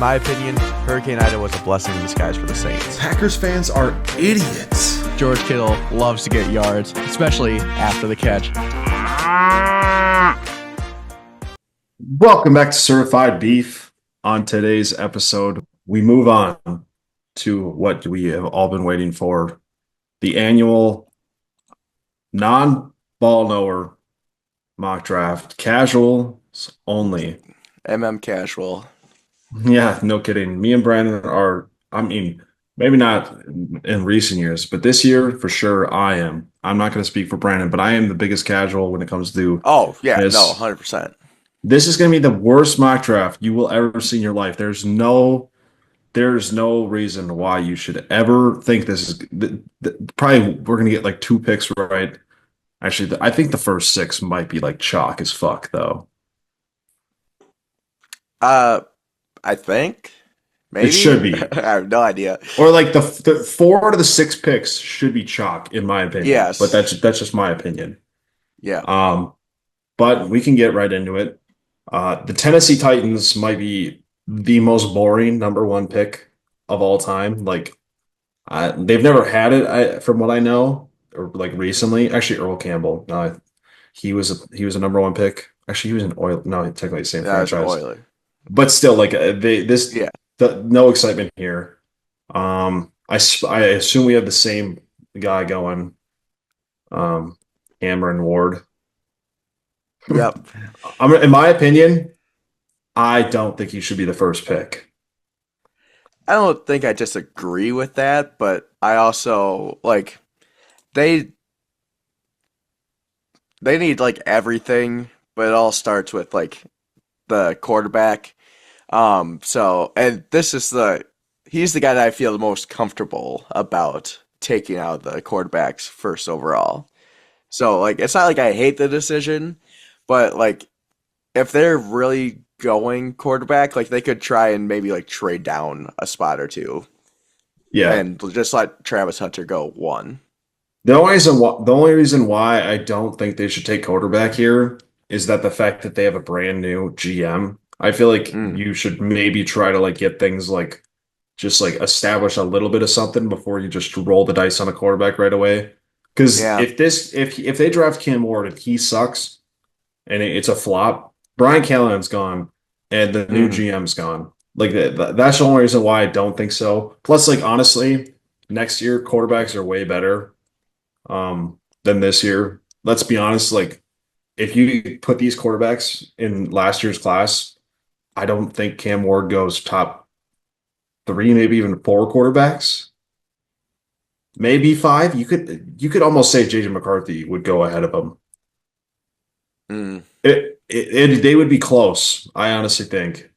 my opinion, Hurricane Ida was a blessing in disguise for the Saints. Packers fans are idiots. George Kittle loves to get yards, especially after the catch. Welcome back to Certified Beef. On today's episode, we move on to what we have all been waiting for, the annual non-ball knower mock draft, casuals only. Casual. Yeah, no kidding. Me and Brandon are, maybe not in recent years, but this year for sure I am. I'm not going to speak for Brandon, but I am the biggest casual when it comes to Oh, yeah, this. no, 100%. This is going to be the worst mock draft you will ever see in your life. There's no reason why you should ever think this is probably we're going to get like 2 picks right. Actually, I think the first 6 might be like chalk as fuck though. I think maybe It should be. I have no idea. Or like the 4 to the 6 picks should be chalk in my opinion. Yes. But that's just my opinion. Yeah. But we can get right into it. The Tennessee Titans might be the most boring number 1 pick of all time. Like, they've never had it, from what I know, or like recently. Actually, Earl Campbell. He was a number 1 pick. Actually, he was an Oil. No, technically the same franchise. Oiler. But still, like no excitement here. I assume we have the same guy going. Cameron Ward. Yep. In my opinion, I don't think he should be the first pick. I don't think I disagree with that, but I also like they need like everything, but it all starts with like the quarterback. So and he's the guy that I feel the most comfortable about taking out the quarterbacks first overall. So like it's not like I hate the decision, but like if they're really going quarterback, like they could try and maybe like trade down a spot or 2. Yeah. And just let Travis Hunter go 1. The only reason why I don't think they should take quarterback here is that the fact that they have a brand new GM. I feel like you should maybe try to like get things like just like establish a little bit of something before you just roll the dice on a quarterback right away. Because if they draft Cam Ward and he sucks and it's a flop, Brian Callahan's gone and the new GM's gone. Like that's the only reason why I don't think so. Plus, like honestly, next year quarterbacks are way better than this year. Let's be honest. Like if you put these quarterbacks in last year's class, I don't think Cam Ward goes top 3, maybe even 4 quarterbacks. Maybe 5. You could almost say JJ McCarthy would go ahead of him. They would be close, I honestly think.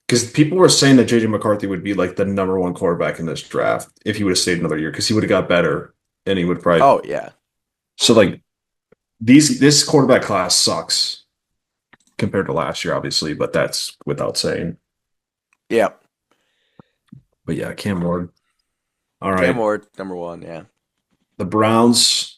Because people were saying that JJ McCarthy would be like the number 1 quarterback in this draft if he would have stayed another year, because he would have got better and he would probably. Oh yeah. So like this quarterback class sucks compared to last year, obviously, but that's without saying. Yep. But yeah, Cam Ward. All right. Cam Ward, number 1, yeah. The Browns,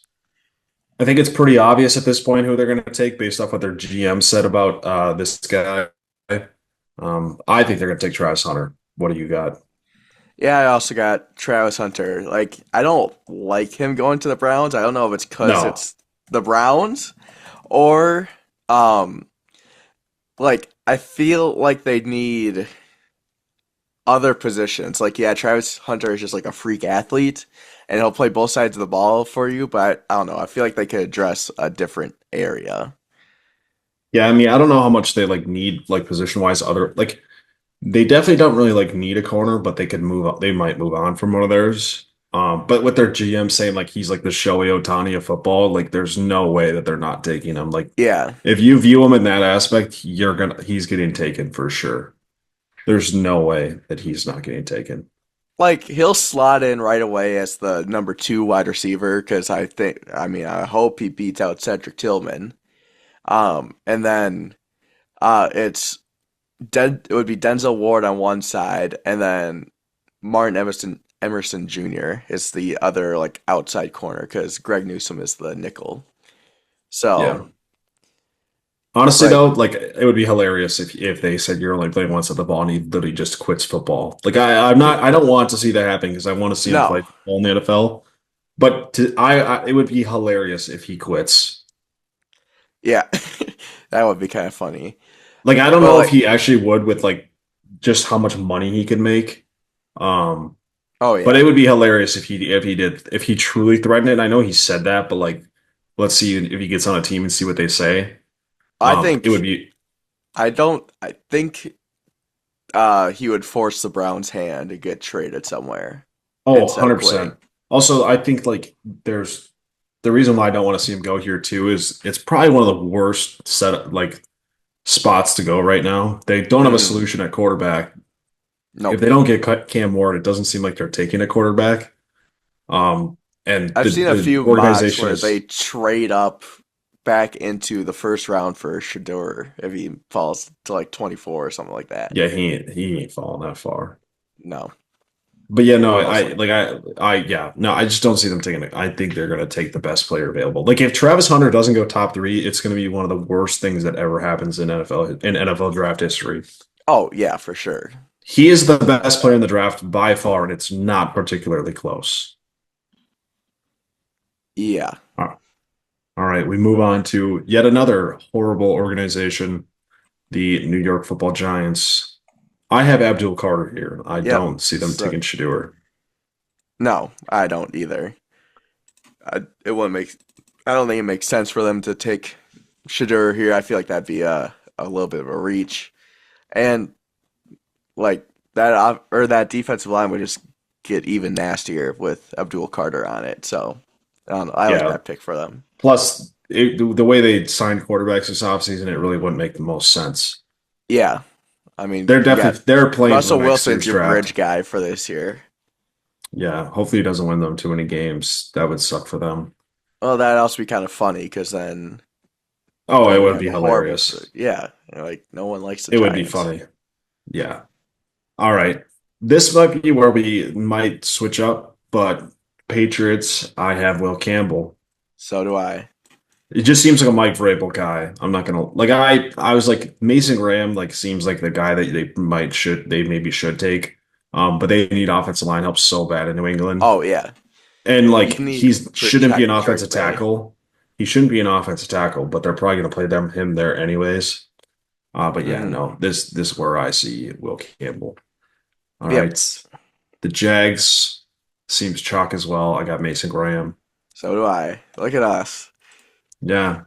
I think it's pretty obvious at this point who they're going to take based off what their GM said about this guy. I think they're going to take Travis Hunter. What do you got? Yeah, I also got Travis Hunter. Like, I don't like him going to the Browns. I don't know if it's because it's the Browns or, like, I feel like they need other positions. Like, yeah, Travis Hunter is just like a freak athlete, and he'll play both sides of the ball for you, but I don't know. I feel like they could address a different area. Yeah, I mean, I don't know how much they like need like position-wise they definitely don't really like need a corner, but they could move up. They might move on from one of theirs. But with their GM saying like he's like the Shohei Ohtani of football, like there's no way that they're not taking him. Like, yeah, if you view him in that aspect, he's getting taken for sure. There's no way that he's not getting taken. Like he'll slot in right away as the number 2 wide receiver because I hope he beats out Cedric Tillman. And then it would be Denzel Ward on one side, and then Martin Emerson Jr. is the other like outside corner because Greg Newsome is the nickel. So Honestly, Like, though, like it would be hilarious if they said you're only playing once at the ball and he literally just quits football. Like I don't want to see that happen because I want to see him play no, football in the NFL. But it would be hilarious if he quits. yeah, that would be kind of funny. Like I don't But know if like, he actually would with like just how much money he could make. Um, oh but yeah, it would be hilarious if he truly threatened it. And I know he said that, but like let's see if he gets on a team and see what they say. I It would think be I think he would force the Browns' hand to get traded somewhere oh, instead of 100%. quitting. Also, I think like there's the reason why I don't want to see him go here too is it's probably one of the worst set like spots to go right now. They don't have a Mm, solution at quarterback. If nope. they don't get Cam Ward, it doesn't seem like they're taking a quarterback. Um, and I've seen a the few mocks organization where they is trade up back into the first round for Shador if he falls to like 24 or something like that. yeah, he ain't falling that far. No, But yeah, no, most likely. yeah, no, I just don't see them taking it. I think they're going to take the best player available. Like if Travis Hunter doesn't go top three, it's going to be one of the worst things that ever happens in NFL draft history. Oh yeah, for sure. He is the best player in the draft by far, and it's not particularly close. Yeah. All right, we move on to yet another horrible organization, the New York Football Giants. I have Abdul Carter here. I Yep. don't see them So taking Shador. no, I don't either. It wouldn't make. I don't think it makes sense for them to take Shador here. I feel like that'd be a little bit of a reach, and like that defensive line would just get even nastier with Abdul Carter on it. So I don't know. I like Yeah. that pick for them. Plus, the way they signed quarterbacks this offseason, it really wouldn't make the most sense. Yeah, I mean you got They're playing for the Russell next Wilson's year's your draft. bridge guy for this year. Yeah, hopefully he doesn't win them too many games. That would suck for them. Well, that'd also be kind of funny because Oh, it then you would have be a horrible. hilarious. Yeah, like no one likes the It would be Giants. funny. Yeah. All right. This might be where we might switch up, but Patriots, I have Will Campbell. So do I. It just seems like a Mike Vrabel guy. I'm not gonna like I was like Mason Graham like seems like the guy that they maybe should take. But they need offensive line help so bad in New England. Oh yeah, And you like need he's shouldn't be an protect Drake offensive May. tackle. He shouldn't be an offensive tackle, but they're probably gonna play him there anyways. But yeah, Hmm. no, this is where I see Will Campbell. All Yep. right. The Jags seems chalk as well. I got Mason Graham. So do I. Look at us. Yeah.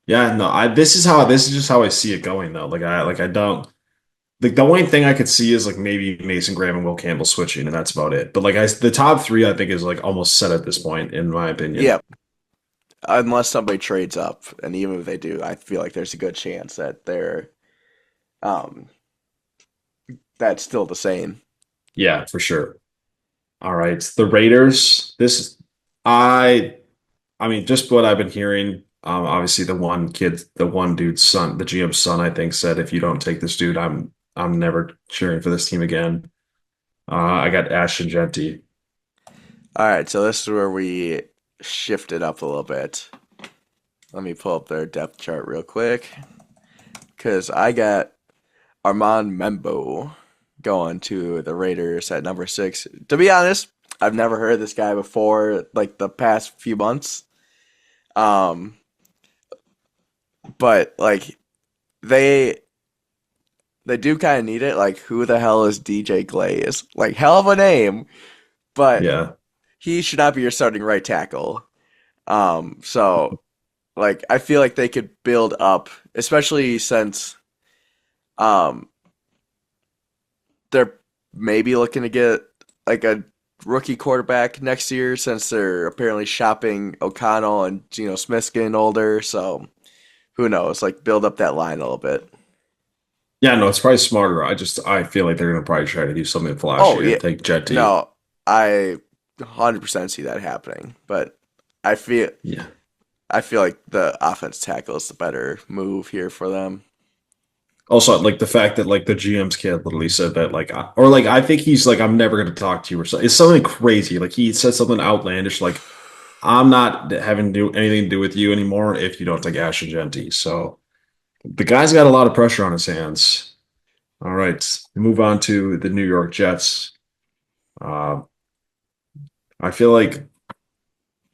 Yeah, no, this is just how I see it going though. I don't like the only thing I could see is like maybe Mason Graham and Will Campbell switching, and that's about it. But the top three I think is like almost set at this point, in my opinion. Yep. Unless somebody trades up, and even if they do, I feel like there's a good chance that um that's still the same. Yeah, for sure. All right. The Raiders, I I mean, just what I've been hearing. Obviously the one dude's son, the GM's son, I think, said if you don't take this dude, I'm never cheering for this team again. I got Ashton Genty. All right, so this is where we shifted up a little bit. Let me pull up their depth chart real quick, because I got Armand Membo going to the Raiders at number 6. To be honest, I've never heard of this guy before, like the past few months. Um, but like they they do kind of need it. Like, who the hell is DJ Glaze? Like, hell of a name, but Yeah. he should not be your starting right tackle. So like I feel like they could build up, especially since um they're maybe looking to get like a rookie quarterback next year since they're apparently shopping O'Connell and Geno Smith's getting older. So who knows? Like build up that line a little bit. Yeah, no, it's probably smarter. I feel like they're gonna probably try to do something Oh flashy yeah, and take Genty. no, I 100% see that happening, but I feel Yeah. I feel like the offense tackle is the better move here for them. Also, like the fact that like the GM's kid literally said that or like I think he's like I'm never gonna talk to you or something. It's something crazy. Like he said something outlandish like I'm not having to do anything to do with you anymore if you don't take Ashton Genty. So the guy's got a lot of pressure on his hands. All right, move on to the New York Jets. Uh, I feel like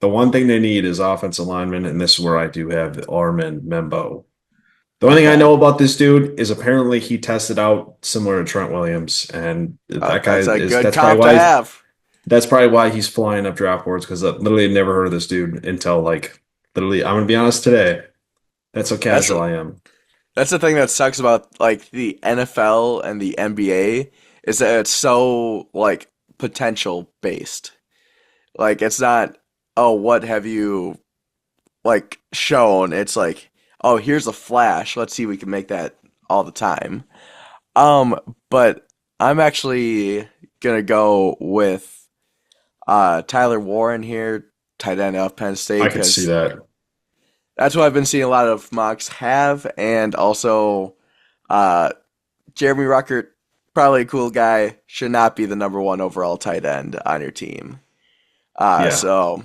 the one thing they need is offensive lineman, and this is where I do have Armin Membo. The only thing I Okay. know about this dude is apparently he tested out similar to Trent Williams, and Oh, that guy that's a is good comp to have. that's probably why he's flying up draft boards because I literally never heard of this dude until like literally. I'm gonna be honest today. That's how That's casual I am. That's the thing that sucks about like the NFL and the NBA is that it's so like potential based. Like it's not, oh, what have you like shown? It's like, oh, here's a flash. Let's see if we can make that all the time. Um, but I'm actually gonna go with Tyler Warren here, tight end of Penn State, I could see because that. that's what I've been seeing a lot of mocks have, and also uh Jeremy Ruckert, probably a cool guy, should not be the number one overall tight end on your team. Yeah. So,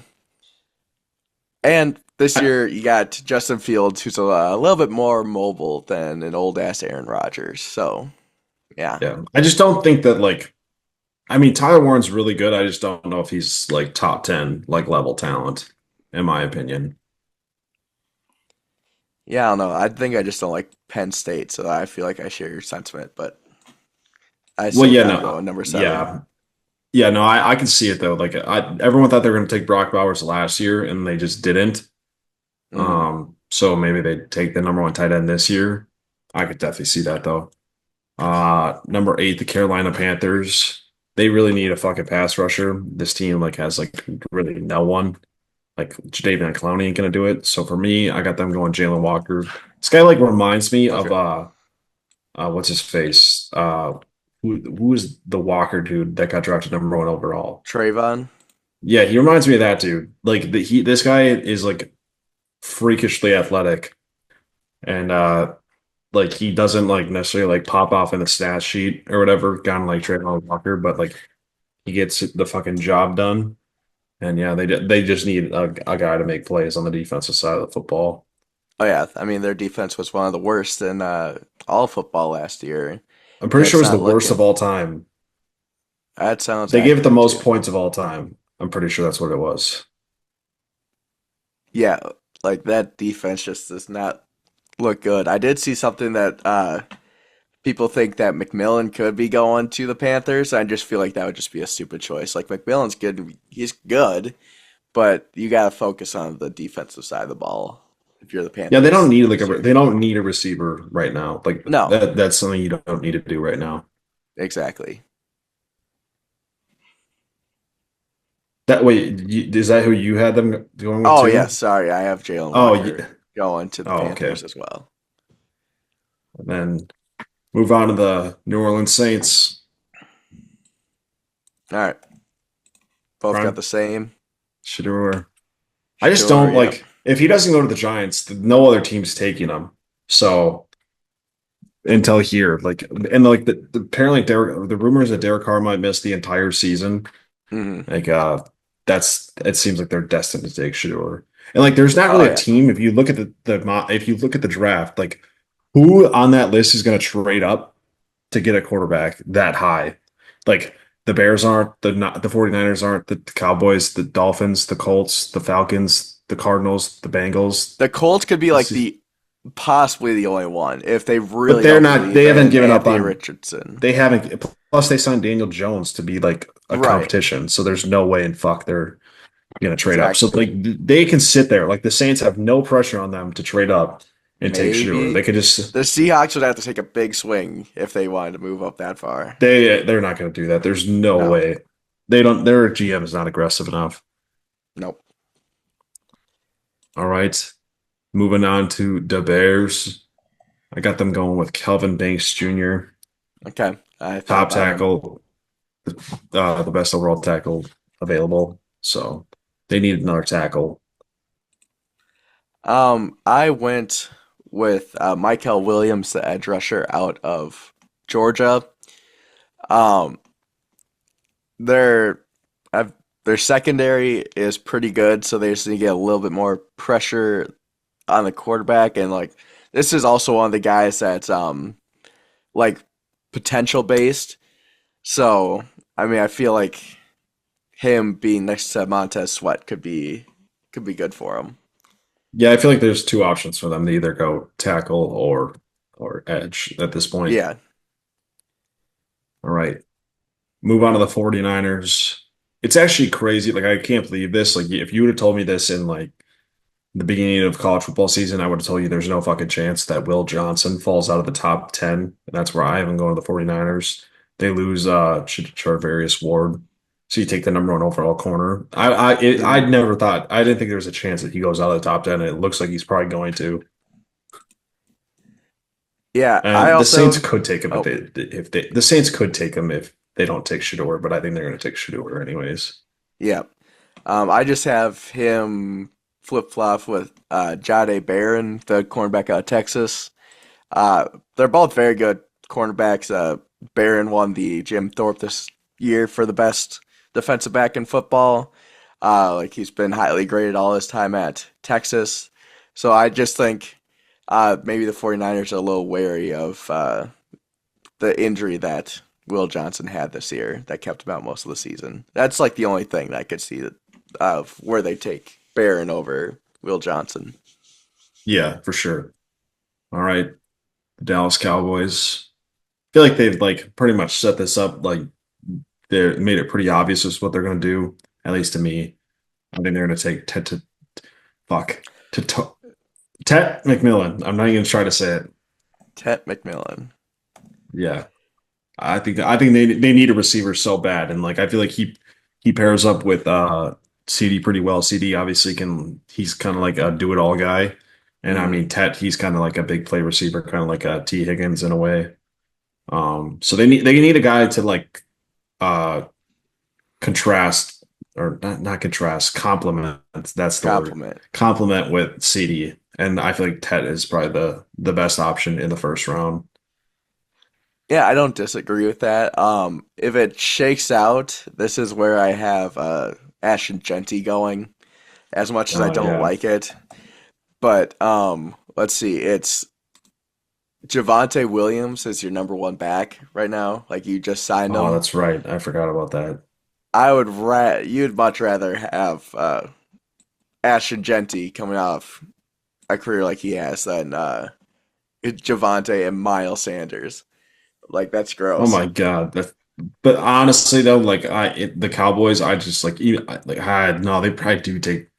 and this I, year you got Justin Fields, who's a little bit more mobile than an old ass Aaron Rodgers. So, yeah. yeah. I just don't think that like I mean Tyler Warren's really good. I just don't know if he's like top 10 like level talent, in my opinion. Yeah, I don't know. I think I just don't like Penn State, so I feel like I share your sentiment, but I Well, still yeah, got him no, going number seven. yeah. Yeah, no, I can see it though. Like everyone thought they were going to take Brock Bowers last year, and they just didn't. Hmm. So maybe they take the number one tight end this year. I could definitely see that though. Number 8, the Carolina Panthers. They really need a fucking pass rusher. This team like has like really no one. Like Jadeveon Clowney ain't gonna do it. So for me, I got them going Jalen Walker. This guy like reminds me of Okay. what's his face? Who is the Walker dude that got drafted number 1 overall? Trayvon. Yeah, he reminds me of that dude. Like this guy is like freakishly athletic, and like he doesn't like necessarily like pop off in the stat sheet or whatever, kind of like Trayvon Walker, but like he gets the fucking job done. And yeah, they just need a guy to make plays on the defensive side of the football. Oh yeah, I mean their defense was one of the worst in all football last year, and I'm pretty sure it's it's the not worst of looking. all time. That sounds They gave it the accurate most too. points of all time. I'm pretty sure that's what it was. Yeah, like that defense just does not look good. I did see something that people think that McMillan could be going to the Panthers. I just feel like that would just be a stupid choice. Like McMillan's good, he's good, but you got to focus on the defensive side of the ball if you're the Yeah, they don't Panthers need like this year. they don't need a receiver right now. Like No, that's something you don't need to do right now. exactly. That way, is that who you had them going with Oh yeah, too? sorry, I have Jalen Oh, Walker yeah. going to the Oh, okay. Panthers as well. And then move on to the New Orleans Saints. All right, both got Prime the same. Shador. I just Shador, don't yep. like if he doesn't go to the Giants, no other team's taking him. So until here, like and like apparently Derek, the rumors that Derek Carr might miss the entire season, Hmm. like that's it seems like they're destined to take Shador. And like there's not Oh really a yeah, team if you look at if you look at the draft, like who on that list is going to trade up to get a quarterback that high? Like the Bears aren't, the 49ers aren't, the Cowboys, the Dolphins, the Colts, the Falcons, the Cardinals, the Bengals. the Colts could be like This is- the possibly the only one if they But really they're don't not believe they haven't in given up Anthony on Richardson. they haven't plus they signed Daniel Jones to be like a Right, competition. So there's no way in fuck they're gonna trade up. So like exactly. they can sit there. Like the Saints have no pressure on them to trade up and take Shador. They Maybe could just the Seahawks would have to take a big swing if they wanted to move up that far. they're not gonna do that. There's no No, way. They don't their GM is not aggressive enough. nope. All right. Moving on to the Bears. I got them going with Kelvin Banks Jr., Okay, I thought top about him. tackle, the best overall tackle available. So they need another tackle. I went with Michael Williams, the edge rusher out of Georgia. Um, they're I've their secondary is pretty good, so they just need to get a little bit more pressure on the quarterback. And like this is also one of the guys that's like potential based. So I mean, I feel like him being next to Montez Sweat could be good for him. Yeah, I feel like there's two options for them to either go tackle or edge at this point. Yeah. All right. Move on to the 49ers. It's actually crazy. Like I can't believe this. Like if you would have told me this in like the beginning of college football season, I would have told you there's no fucking chance that Will Johnson falls out of the top 10. And that's where I have him going to the 49ers. They lose Charvarius Ward. So you take the number one overall corner. I Mhm. never thought I didn't think there was a chance that he goes out of the top 10. And it looks like he's probably going to. Yeah, I And the Saints also could take him oh if they the Saints could take him if they don't take Shador, but I think they're going to take Shador anyways. yeah. I just have him flip flop with Jade Barron, the cornerback out of Texas. They're both very good cornerbacks. Barron won the Jim Thorpe this year for the best defensive back in football. Like he's been highly graded all his time at Texas. So I just think maybe the 49ers are a little wary of the injury that Will Johnson had this year that kept him out most of the season. That's like the only thing that I could see that, of where they take Barron over Will Johnson. Yeah, for sure. All right, the Dallas Cowboys. I feel like they've like pretty much set this up. Like they made it pretty obvious as what they're going to do. At least to me, I think they're going to take Tet to fuck to Tet McMillan. I'm not even going to try to say it. Tet McMillan. Yeah, I think they need a receiver so bad, and like I feel like he pairs up with CD pretty well. CD obviously he's kind of like a do it all guy, and I Hmm. mean Tet he's kind of like a big play receiver, kind of like a T Higgins in a way. So they need a guy to like uh contrast or not contrast complement. That's the word. Compliment. Complement with CD, and I feel like Tet is probably the best option in the first round. Yeah, I don't disagree with that. If it shakes out, this is where I have Ashton Genty going. As much as I don't Yeah. like it, but let's see, it's Javonte Williams is your number one back right now. Like you just signed Oh, him. that's right. I forgot about that. You'd much rather have Ashton Genty coming off a career like he has than Javonte and Miles Sanders. Like that's Oh gross. my God. But honestly though, like the Cowboys, I just like even like I no, they probably do take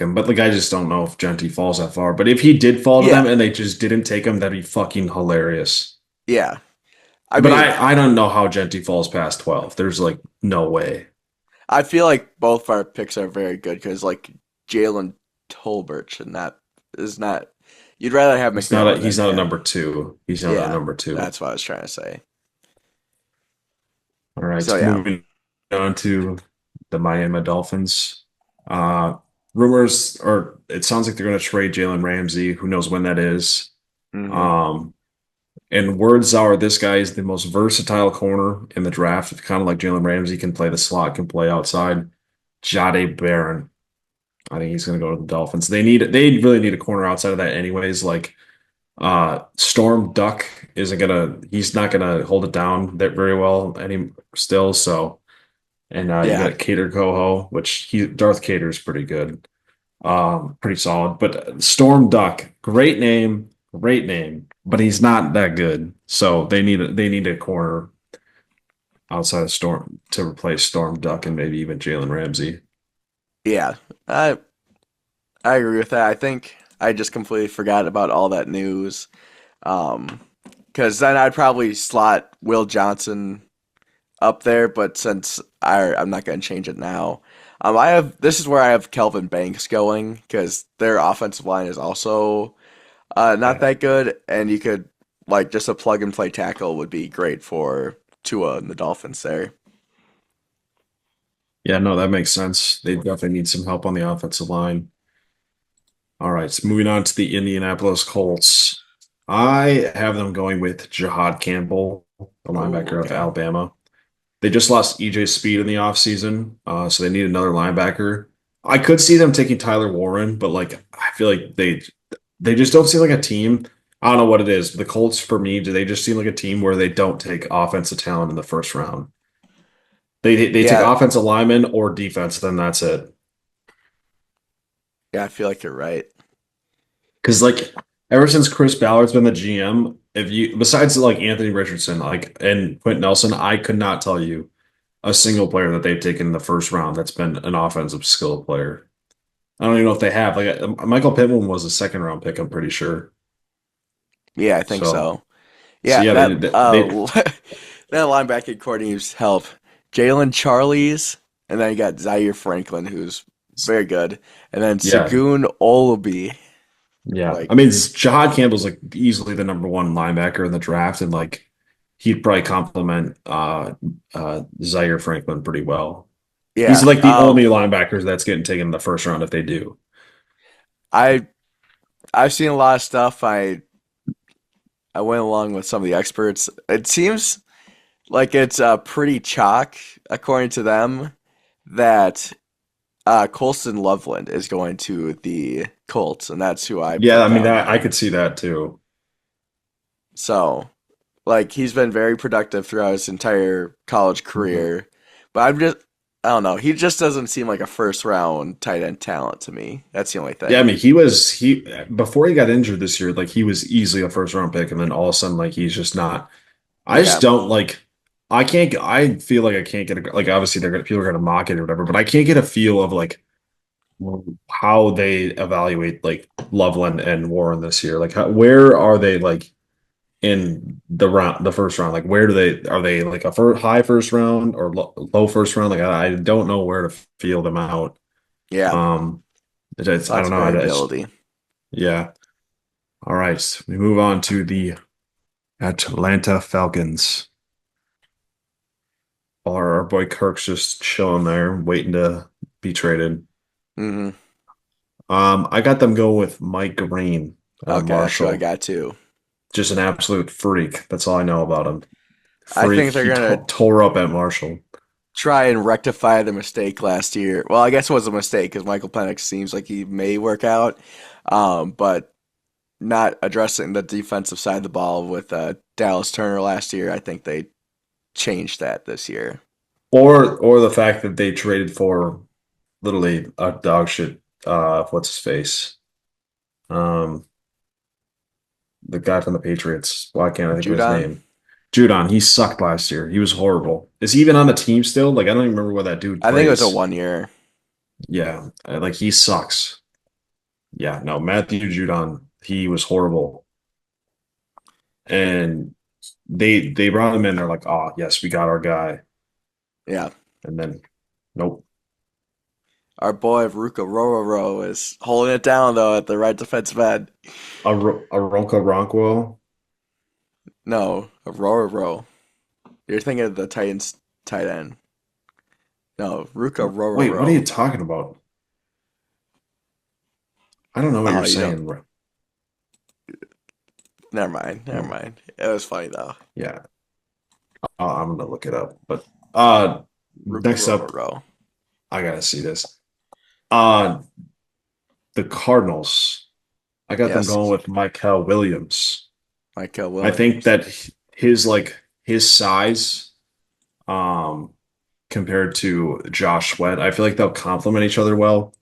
him. But like I just don't know if Genty falls that far. But if he did fall to them Yeah, and they just didn't take him, that'd be fucking hilarious. yeah. I But mean, I don't know how Genty falls past 12. There's like no way. I feel like both our picks are very good because like Jalen Tolbert should not is not. You'd rather have McMillan He's than not a him. number two. He's not a Yeah, number two. that's what I was trying to say. All So right, yeah. moving on to the Miami Dolphins. Uh, rumors, or it sounds like they're going to trade Jalen Ramsey. Who knows when that is? Hmm. Um, and words are this guy is the most versatile corner in the draft. Kind of like Jalen Ramsey can play the slot, can play outside. Jade Barron. I think he's going to go to the Dolphins. They really need a corner outside of that anyways. Like Storm Duck isn't gonna he's not gonna hold it down that very well any still. So and you Yeah, got Cater Coho, which he Darth Cater is pretty good. Pretty solid. But Storm Duck, great name, but he's not that good. So they need a corner outside of Storm to replace Storm Duck and maybe even Jalen Ramsey. yeah. I I agree with that. I think I just completely forgot about all that news. Um, because then I'd probably slot Will Johnson up there, but since I'm not going to change it now. I have this is where I have Kelvin Banks going because their offensive line is also not Yeah. that good, and you could like just a plug and play tackle would be great for Tua and the Dolphins there. Yeah, no, that makes sense. They definitely need some help on the offensive line. All right, so moving on to the Indianapolis Colts. I have them going with Jahad Campbell, the Oh, linebacker of okay. Alabama. They just lost EJ Speed in the offseason, so they need another linebacker. I could see them taking Tyler Warren, but like I feel like they just don't seem like a team. I don't know what it is. The Colts for me, do they just seem like a team where they don't take offensive talent in the first round? They take Yeah, offensive linemen or defense, then that's it. yeah, I feel like you're right. Because like ever since Chris Ballard's been the GM, if you besides like Anthony Richardson, like and Quentin Nelson, I could not tell you a single player that they've taken in the first round that's been an offensive skill player. I don't even know if they have. Like Michael Pittman was a second round pick, I'm pretty sure. Yeah, I think So so. so Yeah, yeah, that they that linebacking core needs help. Jalen Charles, and then you got Zaire Franklin, who's very good, and then yeah. Sagoon Olubi. Yeah. I Like, mean, Jahad Campbell's like easily the number one linebacker in the draft, and like he'd probably complement Zaire Franklin pretty well. He's yeah, like the only linebacker that's getting taken in the first round if they do. I I've seen a lot of stuff. I went along with some of the experts. It seems like it's pretty chalk, according to them, that Colston Loveland is going to the Colts, and that's who I Yeah, put I mean down that I here. could see that too. So, like, he's been very productive throughout his entire college Mhm. career, but I don't know. He just doesn't seem like a first round tight end talent to me. That's the only Yeah, I thing. mean he before he got injured this year, like he was easily a first round pick, and then all of a sudden like he's just not. I just Yeah. don't like. I can't. I feel like I can't get like obviously people are gonna mock it or whatever, but I can't get a feel of like how they evaluate like Loveland and Warren this year. Like, where are they like in the first round? Like, where do they are they like a high first round or low first round? Like, I don't know where to feel them out. Yeah. Um, I Lots don't of know. variability. Yeah. All right, we move on to the Atlanta Falcons. Our boy Kirk's just chilling there, waiting to be traded. Hmm. I got them going with Mike Green out of Okay, that's who I Marshall. got too. Just an absolute freak. That's all I know about him. I Freak. think they're He gonna tore up at Marshall. try and rectify the mistake last year. Well, I guess it was a mistake because Michael Penix seems like he may work out, but not addressing the defensive side of the ball with Dallas Turner last year. I think they changed that this year. Or the fact that they traded for literally a dog shit what's his face? Um the guy from the Patriots. Why can't I think of his Judon, name? Judon, he sucked last year. He was horrible. Is he even on the team still? Like I don't even remember where that dude I think it was a plays. 1 year. Yeah, like he sucks. Yeah, no, Matthew Judon, he was horrible. And they brought him in. They're like, oh yes, we got our guy. Yeah, And then nope. our boy Ruka Rororo is holding it down though at the right defensive end. Aronka Ronquo. No, Rororo. You're thinking of the Titans tight end. No, Ruka Wait, what are you Rororo. talking about? I don't know what Oh, you're you don't. saying. Never mind. Never Hmm. mind. It was funny though. Yeah, I'm gonna look it up. But Ruka next up, Rororo. I gotta see this. Uh, the Cardinals. I got them Yes, going with Michael Williams. Michael I think Williams. that his size, um, compared to Josh Sweat, I feel like they'll complement each other well.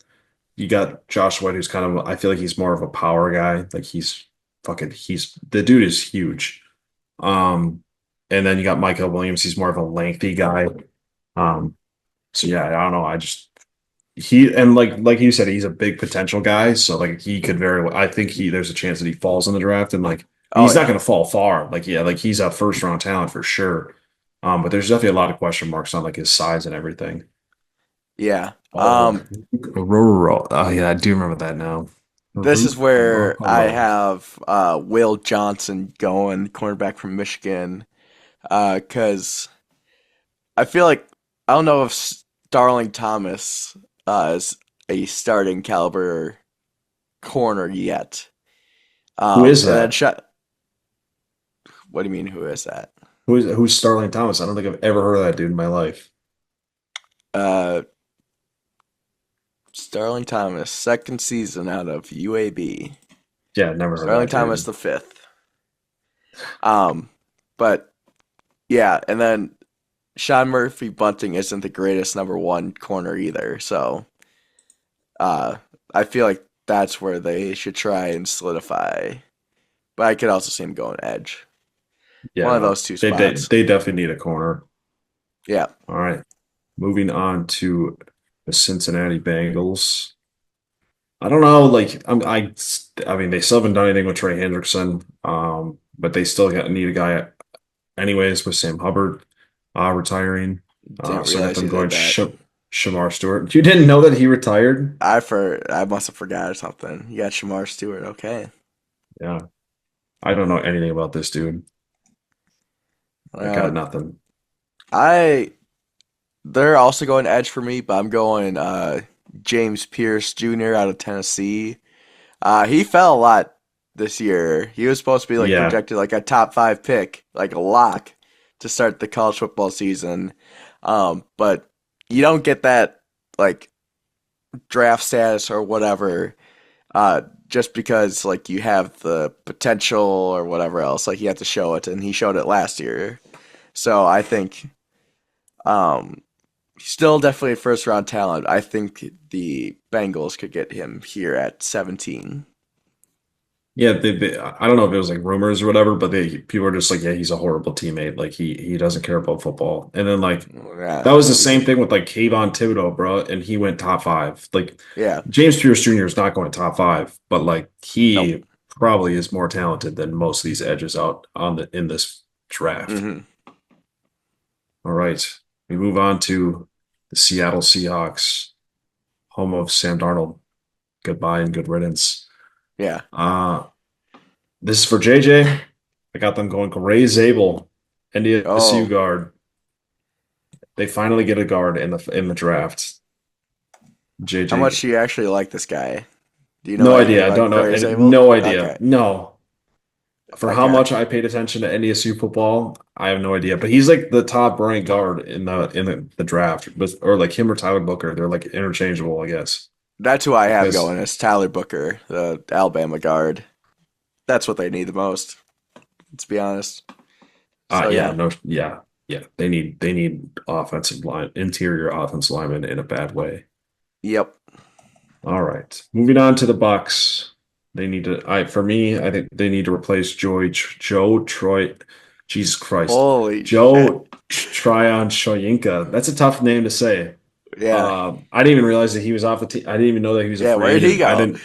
You got Josh Sweat, who's kind of, I feel like he's more of a power guy. Like he's the dude is huge. Um, and then you got Michael Williams. He's more of a lengthy guy. Um, so yeah, I don't know. I just he and like you said, he's a big potential guy. So like he could very well. I think there's a chance that he falls in the draft, and like Oh he's not yeah. going to fall far. Like yeah, like he's a first round talent for sure. But there's definitely a lot of question marks on like his size and everything. Yeah. Oh, Aurora. Oh yeah, I do remember that now. This is where I Aurora. have Will Johnson going, cornerback from Michigan, because I feel like I don't know if Starling Thomas is a starting caliber corner yet. Who is And then that? shot. What do you mean? Who is that? Who's Starling Thomas? I don't think I've ever heard of that dude in my life. Uh, Starling Thomas, second season out of UAB. Yeah, never heard of Starling that Thomas dude. the fifth. Um, but yeah, and then Sean Murphy Bunting isn't the greatest number one corner either. So uh, I feel like that's where they should try and solidify. But I could also see him going edge. Yeah, One of no, those two they spots. they definitely need a corner. Yeah. All right, moving on to the Cincinnati Bengals. I don't know, like I mean, they still haven't done anything with Trey Hendrickson, but they still need a guy anyways with Sam Hubbard retiring. Didn't So I got realize them he going did that. Shamar Stewart. You didn't know that he retired? I must have forgot or something. You got Shamar Stewart. Okay. Yeah, I don't know anything about this dude. I got Uh, nothing. I they're also going edge for me, but I'm going James Pierce Jr. out of Tennessee. He fell a lot this year. He was supposed to be like Yeah, projected like a top five pick, like a lock to start the college football season. But you don't get that like draft status or whatever just because like you have the potential or whatever else. Like you have to show it, and he showed it last year. So I think um, still definitely a first round talent. I think the Bengals could get him here at 17. yeah. I don't know if it was like rumors or whatever, but people are just like, yeah, he's a horrible teammate. Like he doesn't care about football. And then like Yeah, that was the he's same a thing with like Kayvon Thibodeau, bro, and he went top five. Like yeah. James Pierce Jr. is not going top five, but like Nope. he probably is more talented than most of these edges out on the in this draft. Hmm. All right, we move on to the Seattle Seahawks, home of Sam Darnold. Goodbye and good riddance. Yeah. Uh, this is for JJ. I got them going Gray Zabel, NDSU Oh, guard. They finally get a guard in the draft. how much JJ, do you actually like this guy? Do you know no anything idea. I about don't know. Corey Zabel? No idea. Okay. No. For how Okay. much I paid attention to NDSU football, I have no idea. But he's like the top ranked guard in the draft, or like him or Tyler Booker. They're like interchangeable, I guess. That's who I have Because going. Is Tyler Booker, the Alabama guard. That's what they need the most. Let's be honest. So yeah, yeah. no, yeah, yeah. They need offensive line, interior offensive linemen in a bad way. Yep. All right, moving on to the Bucks. They need to. For me, I think they need to replace Joe Troy. Jesus Christ, Holy shit. Joe Tryon Shoyinka. That's a tough name to say. Yeah. I didn't even realize that he was off the team. I didn't even know that he was a Yeah. free Where'd he agent. I go? didn't.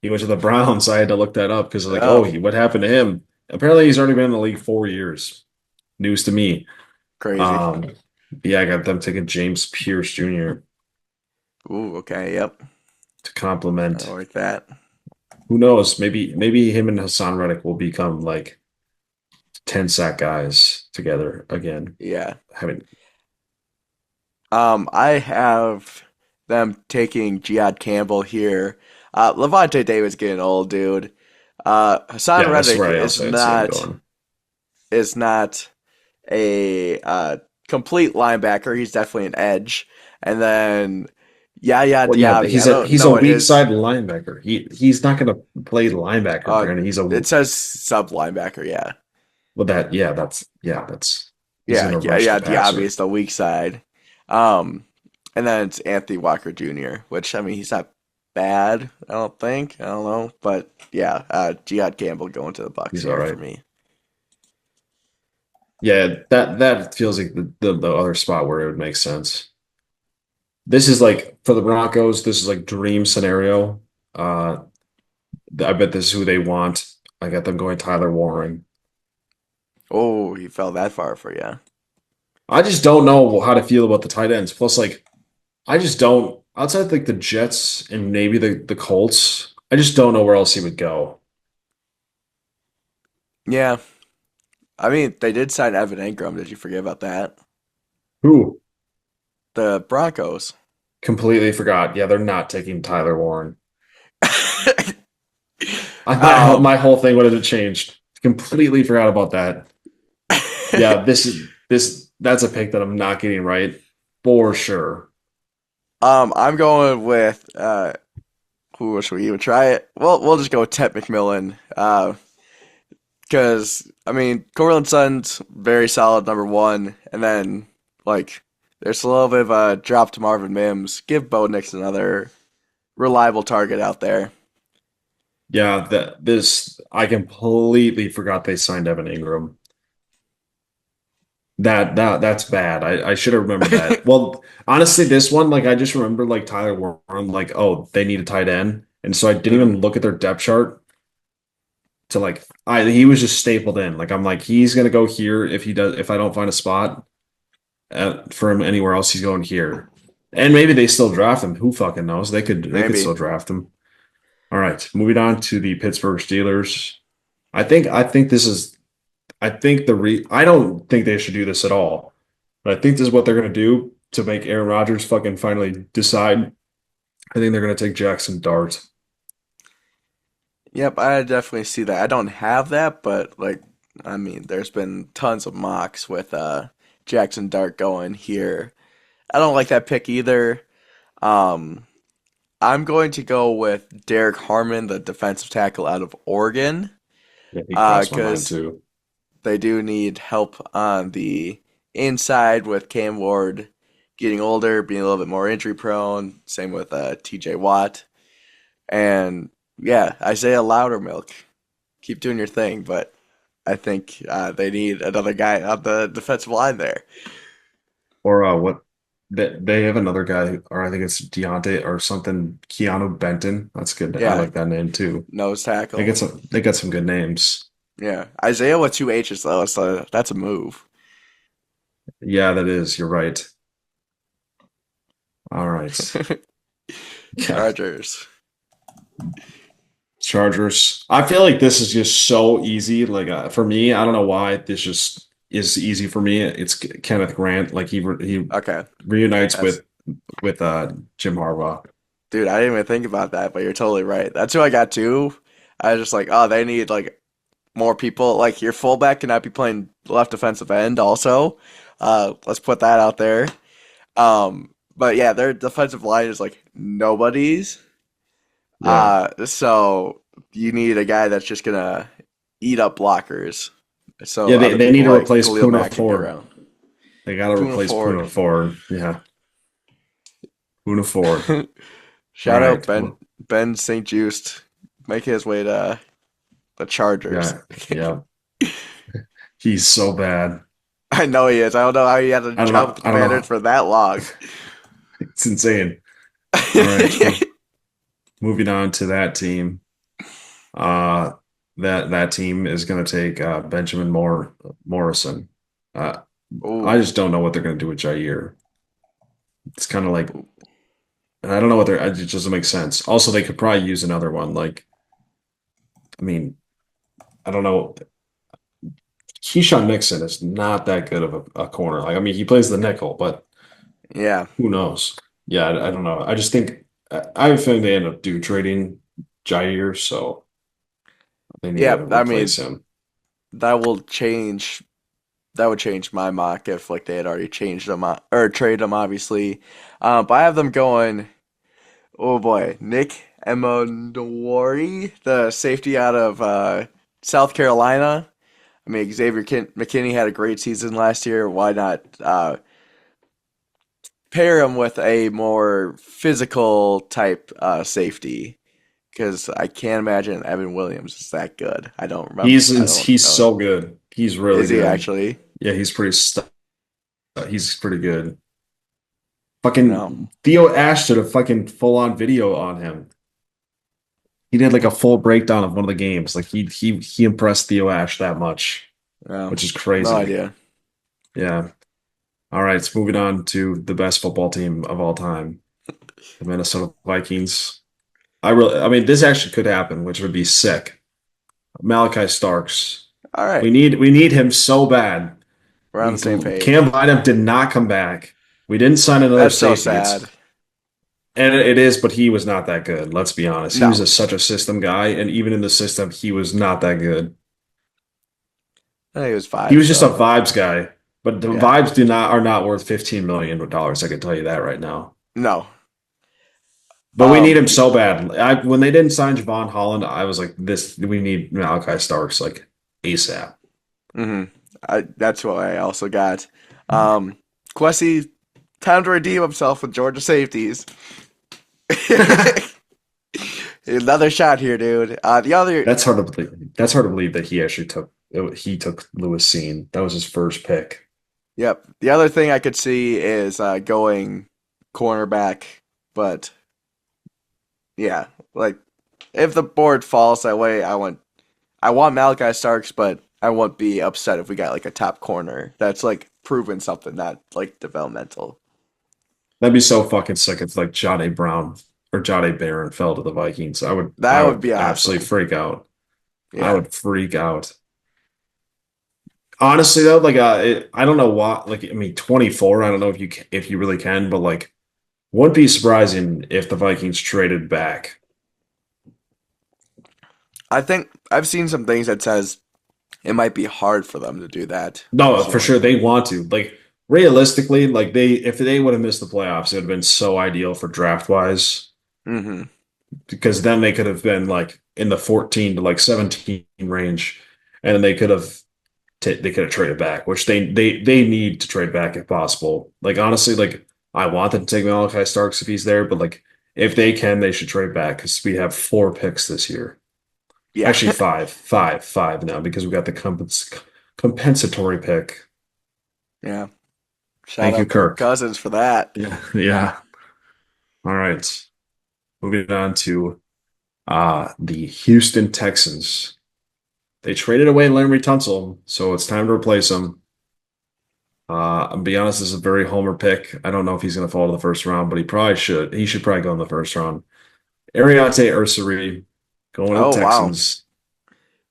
He went to the Browns. So I had to look that up because like, oh, Oh, what happened to him? Apparently, he's already been in the league 4 years. News to me. crazy. Um, yeah, I got them taking James Pierce Jr. Ooh. Okay. Yep. to I complement. like that. Who knows? Maybe him and Hassan Reddick will become like 10 sack guys together again. Yeah. Having I have them taking Jihad Campbell here. Levante David's getting old, dude. Hassan yeah, that's Reddick where I also had Sam going. is not a complete linebacker. He's definitely an edge. And then Yaya Well, yeah, but Diaby. I don't he's know a what weak his side linebacker. He's not going to play linebacker, uh Brandon. He's a it says sub linebacker, yeah. well that that's he's Yeah, going to yeah, rush the yeah, Diaby passer. is the weak side. Um and then it's Anthony Walker Jr., which I mean he's not bad, I don't think. I don't know. But yeah, Jihad Campbell going to the Bucks He's all here for right. me. Yeah, that feels like the other spot where it would make sense. This is like for the Broncos, this is like dream scenario. Uh, I bet this is who they want. I got them going Tyler Warren. Oh, he fell that far for you. I just don't know how to feel about the tight ends. Plus, like, I just don't outside like the Jets and maybe the Colts. I just don't know where else he would go. Yeah. I mean, they did sign Evan Ingram. Did you forget about that? Who? The Broncos. Completely forgot. Yeah, they're not taking Tyler Warren. My Um, whole thing would have changed. Completely forgot about that. Yeah, this that's a pick that I'm not getting right for sure. I'm going with who should we even try it? Well, we'll just go with Ted McMillan. Because I mean, Cortland Sutton's very solid number one, and then like there's a little bit of a drop to Marvin Mims. Give Bo Nix another reliable target out there. Yeah, that this I completely forgot they signed Evan Ingram. That's bad. I should have remembered that. Well, honestly, this one, like I just remember like Tyler Warren, like, oh, they need a tight end. And so I didn't Mm, even look at their depth chart to like he was just stapled in. Like I'm like, he's gonna go here if I don't find a spot for him anywhere else, he's going here. And maybe they still draft him. Who fucking knows? They could maybe. still draft him. All right, moving on to the Pittsburgh Steelers. I think this is I don't think they should do this at all. But I think this is what they're gonna do to make Aaron Rodgers fucking finally decide. I think they're gonna take Jackson Dart. Yep, I definitely see that. I don't have that, but like, I mean, there's been tons of mocks with Jackson Dart going here. I don't like that pick either. Um, I'm going to go with Derek Harmon, the defensive tackle out of Oregon, Yeah, he crossed my mind because too. they do need help on the inside with Cam Ward getting older, being a little bit more injury prone. Same with TJ Watt. And yeah, Isaiah Loudermilk. Keep doing your thing, but I think they need another guy on the defensive line there. Or what? They have another guy, or I think it's Deontay or something. Keanu Benton. That's good. I Yeah, like that name too. nose They tackle. get some. They got some good names. Yeah, Isaiah with two H's though, so that's a move. Yeah, that is. You're right. All right. Yeah. Chargers. Chargers. I feel like this is just so easy. Like for me, I don't know why this just is easy for me. It's Kenneth Grant. Like he Okay, reunites that's with Jim Harbaugh. dude. I didn't even think about that, but you're totally right. That's who I got too. I was just like, oh, they need like more people. Like your fullback cannot be playing left defensive end. Also, let's put that out there. But yeah, their defensive line is like nobody's. Yeah. So you need a guy that's just gonna eat up blockers, so Yeah, they, other they need people to like replace Khalil Puna Mack can get Ford. around. They got to Puna replace Ford. Puna Ford. Yeah, Puna Ford. All Shout out right. Ben St. Just making his way to the Chargers. Yeah, yeah. He's so bad. I know he is. I don't know how he had a I don't job with know. the I don't Commanders know. for that long. It's insane. All right. Moving on to that team. Uh, that team is going to take Benjamin Morrison. Uh, I Ooh, just don't know what they're going to do with Jair. It's kind of like, and I don't know what they're. It just doesn't make sense. Also, they could probably use another one. Like, I mean, I don't know. Keyshawn Nixon is not that good of a corner. Like, I mean, he plays the nickel, but yeah, who knows? Yeah, I don't know. I just think I have a feeling they end up trading Jair, so they need to yeah. I replace mean, him. that will change. That would change my mock if like they had already changed them or traded them, obviously. But I have them going. Oh boy, Nick Emonwari, the safety out of South Carolina. I mean, McKinney had a great season last year. Why not pair him with a more physical type safety? Because I can't imagine Evan Williams is that good. I don't remember. I don't He's know. so good. He's really Is he good. actually? Yeah, he's pretty good. No. Fucking Theo Ash did a fucking full on video on him. He did like a full breakdown of one of the games. Like he impressed Theo Ash that much, No. which is No crazy. idea. Yeah. All right, so moving on to the best football team of all time, the Minnesota Vikings. I mean, this actually could happen, which would be sick. Malachi Starks. All We right. need we need him so bad. We're on the same Cam page. Bynum did not come back. We didn't sign another That's so safety. sad. And it is, but he was not that good. Let's be honest. No. Such a system guy, and even in the system, he was not that good. I think it was He five. was just a So vibes guy, but the yeah, vibes are not worth $15 million. I can tell you that right now. no. But we need him so bad. When they didn't sign Javon Holland, I was like, "This we need Malachi Starks like ASAP." hmm that's what I also got. Um, Quessy, time to redeem himself with Georgia safeties. Another shot here, dude. The other, That's hard to believe. That's hard to believe that he took Lewis Cine. That was his first pick. yep. The other thing I could see is going cornerback, but yeah, like if the board falls that way, I want Malachi Starks, but I won't be upset if we got like a top corner that's like proven something, not like developmental. That'd be so fucking sick if like Jahdae Brown or Jahdae Barron fell to the Vikings. I would That I would would be absolutely awesome. freak out. I Yeah. would freak out. Honestly though, like I don't know what like I mean 24, I don't know if you really can, but like wouldn't be surprising if the Vikings traded back. I think I've seen some things that says it might be hard for them to do that No, this for young. sure they want to. Like realistically, like they if they would have missed the playoffs, it would have been so ideal for draft wise hmm because then they could have been like in the 14 to like 17 range, and then they could have traded back, which they need to trade back if possible. Like honestly, like I want them to take Malachi Starks if he's there, but like if they can, they should trade back because we have 4 picks this year. Yeah. Actually, five now because we got the compensatory pick. Yeah. Shout Thank you, out Kirk Kirk. Cousins for that. Yeah, yeah. All right. Moving on to the Houston Texans. They traded away Larry Tunsil, so it's time to replace him. I'll be honest, this is a very homer pick. I don't know if he's going to fall to the first round, but he probably should. He should probably go in the first round. Ariante Ursary going to the Oh wow. Texans.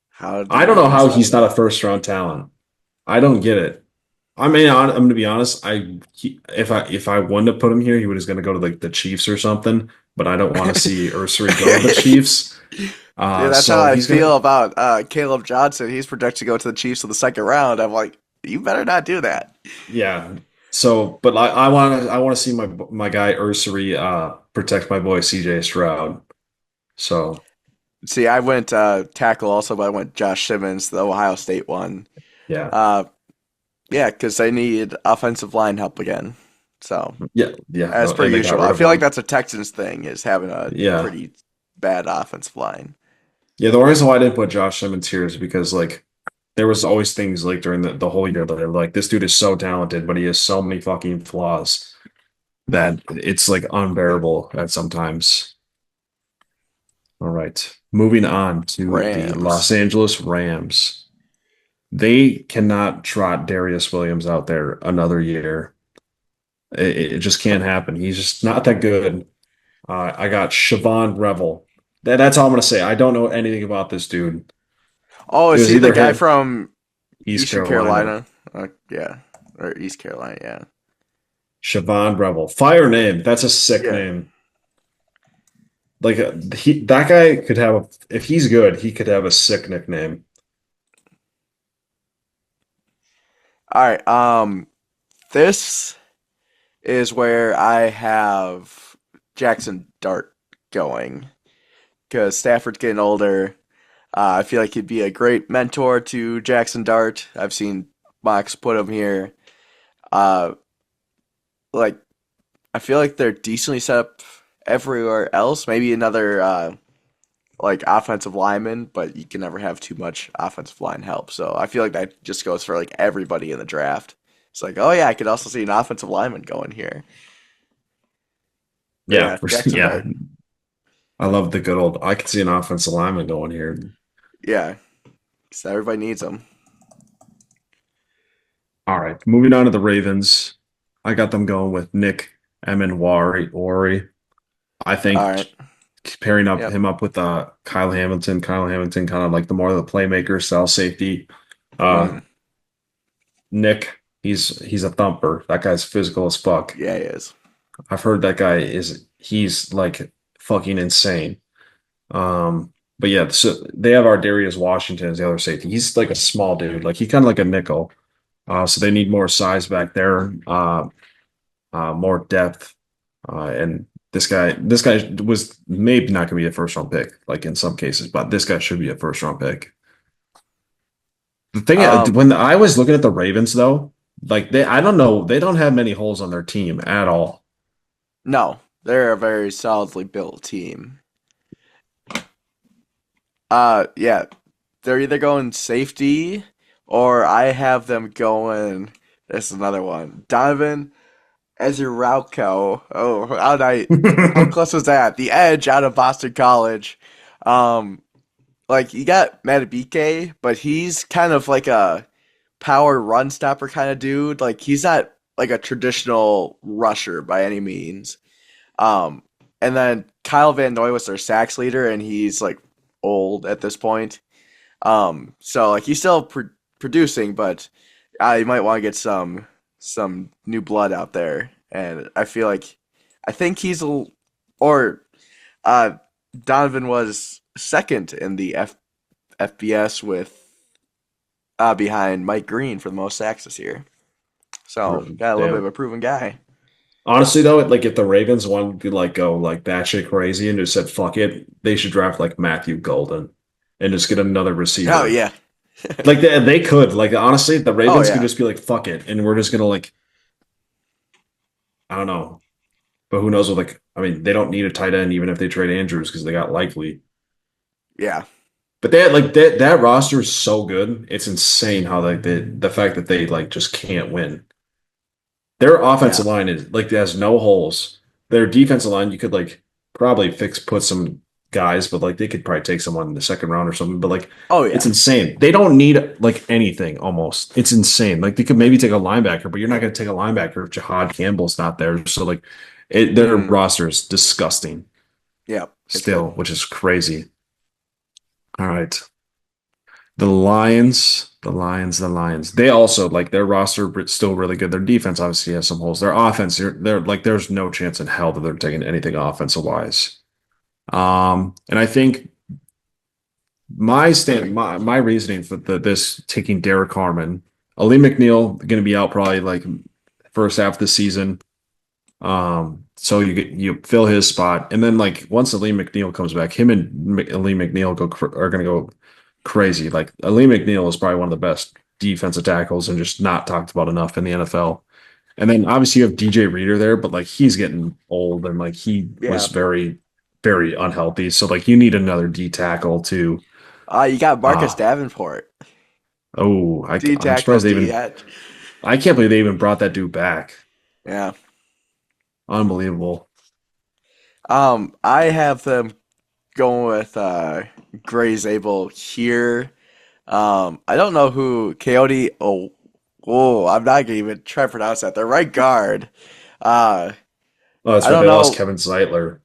How I did don't I know miss how that he's not one? a first round talent. I don't get it. I mean, I'm going to be honest. If I wanted to put him here, he was going to go to like the Chiefs or something. But I don't want to see Ursary go to the Chiefs. Yeah, that's how So I he's gonna, feel about Caleb Johnson. He's projected to go to the Chiefs in the second round. I'm like, you better not do that. yeah. So, but I want to see my guy Ursary protect my boy CJ Stroud. So See, I went tackle also, but I went Josh Simmons, the Ohio State one. yeah, Uh, yeah, because they need offensive line help again. So, yeah, yeah. as per And they got usual, rid I of feel like him. that's a Texans thing, is having a Yeah, pretty bad offensive line. yeah. The reason why I didn't put Josh Simmons here is because like there was always things like during the whole year that they were like this dude is so talented, but he has so many fucking flaws that it's like unbearable at sometimes. All right, moving on to the Los Rams. Angeles Rams. They cannot trot Darius Williams out there another year. It just can't happen. He's just not that good. I got Siobhan Revel. That's all I'm gonna say. I don't know anything about this dude. Oh, It is was he the either guy him, from East Eastern Carolina, Carolina? Yeah, or East Carolina. Yeah, Siobhan Revel. Fire name. That's a sick yeah. name. Like that guy could have, if he's good, he could have a sick nickname. All right. This is where I have Jackson Dart going because Stafford's getting older. I feel like he'd be a great mentor to Jackson Dart. I've seen Mox put him here. Uh, like I feel like they're decently set up everywhere else. Maybe another like offensive lineman, but you can never have too much offensive line help. So I feel like that just goes for like everybody in the draft. It's like, oh yeah, I could also see an offensive lineman going here. But Yeah, yeah, Jackson yeah. Dart. I love the good old. I could see an offensive lineman going here. Yeah, so everybody needs him. All right, moving on to the Ravens. I got them going with Nick Ori. I All think right. pairing up Yep. him up with Kyle Hamilton. Kyle Hamilton, kind of like the more of the playmaker style safety. Uh, hmm Nick, he's a thumper. That guy's physical as fuck. Yeah, he is. I've heard that guy is he's like fucking insane. Um, But yeah, so they have our Darius Washington as the other safety. He's like a small dude, like he kind of like a nickel. So they need more size back there, more depth. And this guy was maybe not going to be a first round pick, like in some cases, but this guy should be a first round pick. The thing, Um, when I was looking at the Ravens, though, like I don't know, they don't have many holes on their team at all. no, they're a very solidly built team. Yeah, they're either going safety or I have them going. This is another one. Donovan Ezeralco. Oh, how close was that? The edge out of Boston College. Um, like you got Matabike, but he's kind of like a power run stopper kind of dude. Like he's not like a traditional rusher by any means. Um, and then Kyle Van Noy was their sacks leader, and he's like old at this point. So like he's still producing, but you might want to get some new blood out there. And I feel like I think or uh Donovan was second in the FBS with behind Mike Green for the most sacks this year. So got a little bit of Damn. a proven guy. Honestly, though, like if the Ravens wanted to like go like batshit crazy and just said fuck it, they should draft like Matthew Golden and just get another Oh receiver. yeah. Like they could. Like honestly, the Oh Ravens could yeah. just be like fuck it, and we're just gonna like I don't know. But who knows? With like, I mean, they don't need a tight end even if they trade Andrews because they got Likely. Yeah. But they had, like that roster is so good. It's insane how like the fact that they like just can't win. Their Yeah. offensive line is like it has no holes. Their defensive line you could like probably put some guys, but like they could probably take someone in the second round or something. But like Oh it's yeah. insane. They don't need like anything almost. It's insane. Like they could maybe take a linebacker, but you're not going to take a linebacker if Jahad Campbell's not there. So like their Mm, roster is disgusting yeah. It's still, good. which is crazy. All right. The Lions. They also like their roster still really good. Their defense obviously has some holes. Their offense, they're like there's no chance in hell that they're taking anything offensive wise. And I think my reasoning for this taking Derek Harmon, Ali McNeil going to be out probably like first half of the season. So you fill his spot, and then like once Ali McNeil comes back, him and Ali McNeil are going to go crazy. Like Ali McNeil is probably one of the best defensive tackles and just not talked about enough in the NFL. And then obviously you have DJ Reader there, but like he's getting old and like he was Yeah. very, very unhealthy. So like you need another D tackle to You got Marcus uh Davenport, D I'm tackle, surprised they D even edge. I can't believe they even brought that dude back. Yeah. Unbelievable. I have them going with Gray Zabel here. I don't know who Coyote. Oh, I'm not gonna even try to pronounce that. The right guard. Uh, Oh, that's I right. don't They lost know. Kevin Zeitler.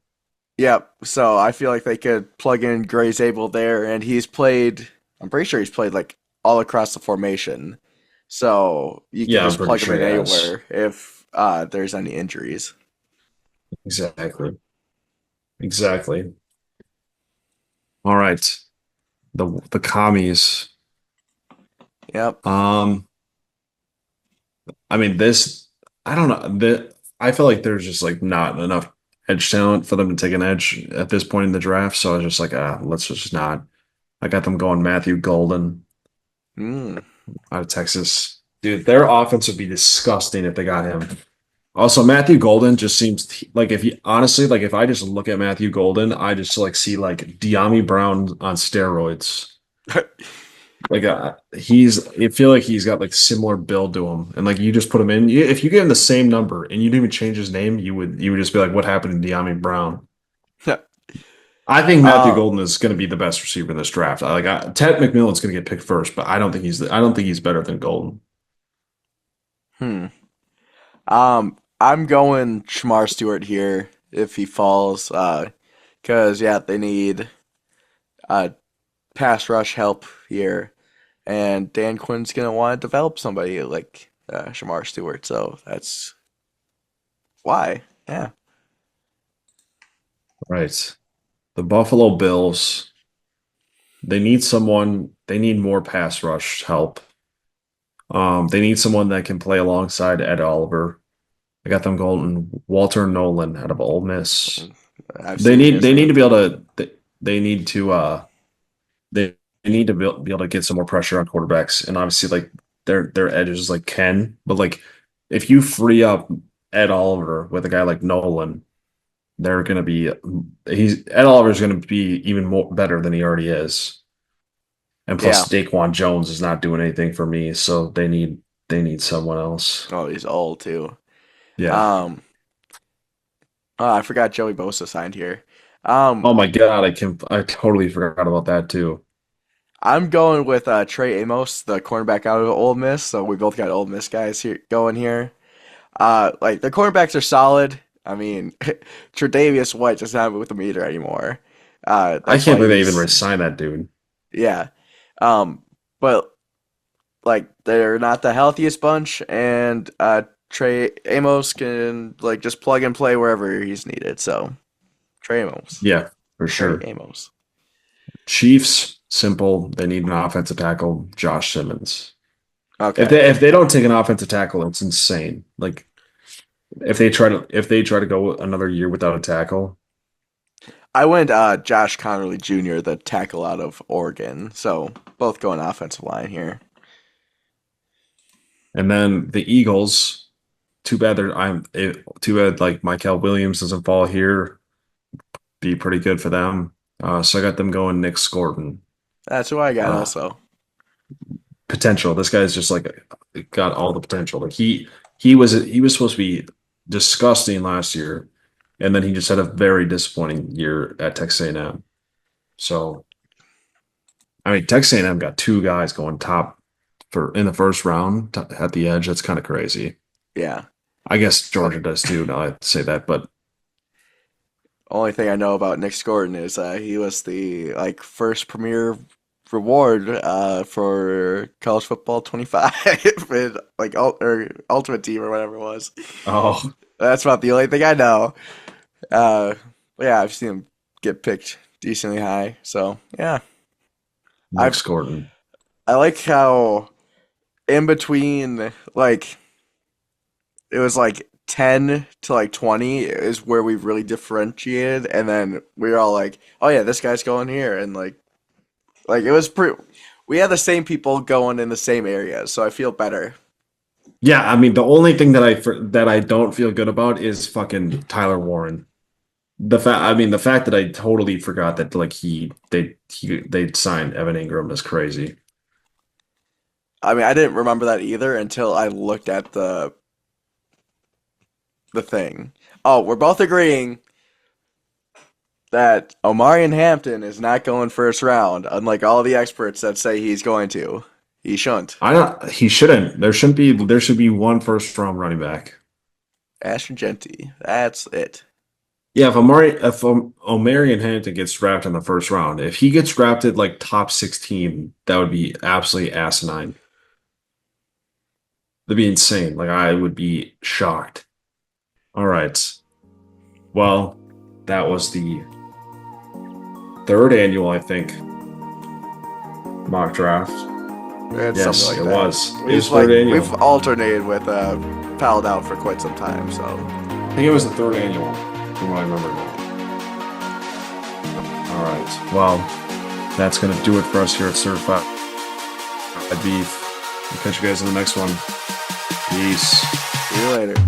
Yep. So I feel like they could plug in Gray Zabel there, and he's played. I'm pretty sure he's played like all across the formation. So you could Yeah, I'm just pretty plug him sure in he has. anywhere if there's any injuries. Exactly. Exactly. All right. The commies. Yep. Um, I mean this I don't know. I feel like there's just like not enough edge talent for them to take an edge at this point in the draft. So I was just like, let's just not. I got them going Matthew Golden Mm. out of Texas. Dude, their offense would be disgusting if they got him. Also, Matthew Golden just seems like if you honestly like if I just look at Matthew Golden, I just like see like De'Ami Brown on steroids. Like I feel like he's got like similar build to him, and like you just put him in. If you give him the same number and you didn't even change his name, you would just be like, what happened to De'Ami Brown? I think Matthew um. Golden is going to be the best receiver in this draft. Ted McMillan's going to get picked first, but I don't think he's better than Golden. Hmm. I'm going Shamar Stewart here if he falls. Cause yeah, they need uh pass rush help here, and Dan Quinn's gonna want to develop somebody like Shamar Stewart. So that's why. Yeah. Right. The Buffalo Bills. They need someone. They need more pass rush help. They need someone that can play alongside Ed Oliver. I got them going Walter Nolan out of Ole Miss. I've seen his They need to name. be able to they need to they need to be able to get some more pressure on quarterbacks, and obviously like their edges like Ken, but like if you free up Ed Oliver with a guy like Nolan, they're gonna be he's Ed Oliver's gonna be even more better than he already is. And Yeah. plus Daquan Jones is not doing anything for me, so they need someone else. Oh, he's old too. Yeah. Um, oh, I forgot Joey Bosa signed here. Um, Oh my God, I totally forgot about that too. I'm going with Trey Amos, the cornerback out of Ole Miss. So we both got Ole Miss guys here going here. Like the cornerbacks are solid. I mean, Tre'Davious White does not move with the meter anymore. I That's can't why believe they even he's re-signed that dude. yeah. But like they're not the healthiest bunch, and Trey Amos can like just plug and play wherever he's needed. So Trey Amos, Yeah, for Trey sure. Amos. Chiefs, simple. They need an offensive tackle, Josh Simmons. Okay, If they don't take an offensive tackle, it's insane. Like if they try to go another year without a tackle, I went Josh Connerly Jr., the tackle out of Oregon. So both going offensive line here. and then the Eagles, too bad like Michael Williams doesn't fall here. Be pretty good for them. So I got them going Nick Scorton. That's who I got Uh, also. Potential. This guy's just like got all the potential. Like he was supposed to be disgusting last year, and then he just had a very disappointing year at Texas A&M. So I mean, Texas A&M got two guys going top for in the first round at the edge. That's kind of crazy. Yeah. I guess Georgia does too. Now I say that, but Only thing I know about Nick Scorton is he was the like first premier reward for college football 25 with like or ultimate team or whatever it was. oh, That's about the only thing I know. But yeah, I've seen him get picked decently high. So yeah, Nick I Scorton. I like how in between like it was like 10 to like 20 is where we really differentiated, and then we were all like, oh yeah, this guy's going here, and like it was pretty. We had the same people going in the same areas, so I feel better. Yeah, I mean the only thing that I don't feel good about is fucking Tyler Warren. The fact that I totally forgot that like they signed Evan Ingram is crazy. I mean, I didn't remember that either until I looked at the thing. Oh, we're both agreeing that Omarion Hampton is not going first round, unlike all the experts that say he's going to. He shouldn't. I don't he shouldn't. There should be one first round running back. Ashton Genty. That's it. Yeah, if Omarion Hampton gets drafted in the first round, if he gets drafted like top 16, that would be absolutely asinine. That'd be insane. Like I would be shocked. All right. Well, that was the third annual, I think, mock draft. It's Yes, something it like that. was. It We've was third annual. we've alternated with Palled Out for quite some time, so I think it was the third annual, from what I remember now. All right. Well, that's going to do it for us here at Certified Beef. We'll catch you guys in the next one. Peace. see you later.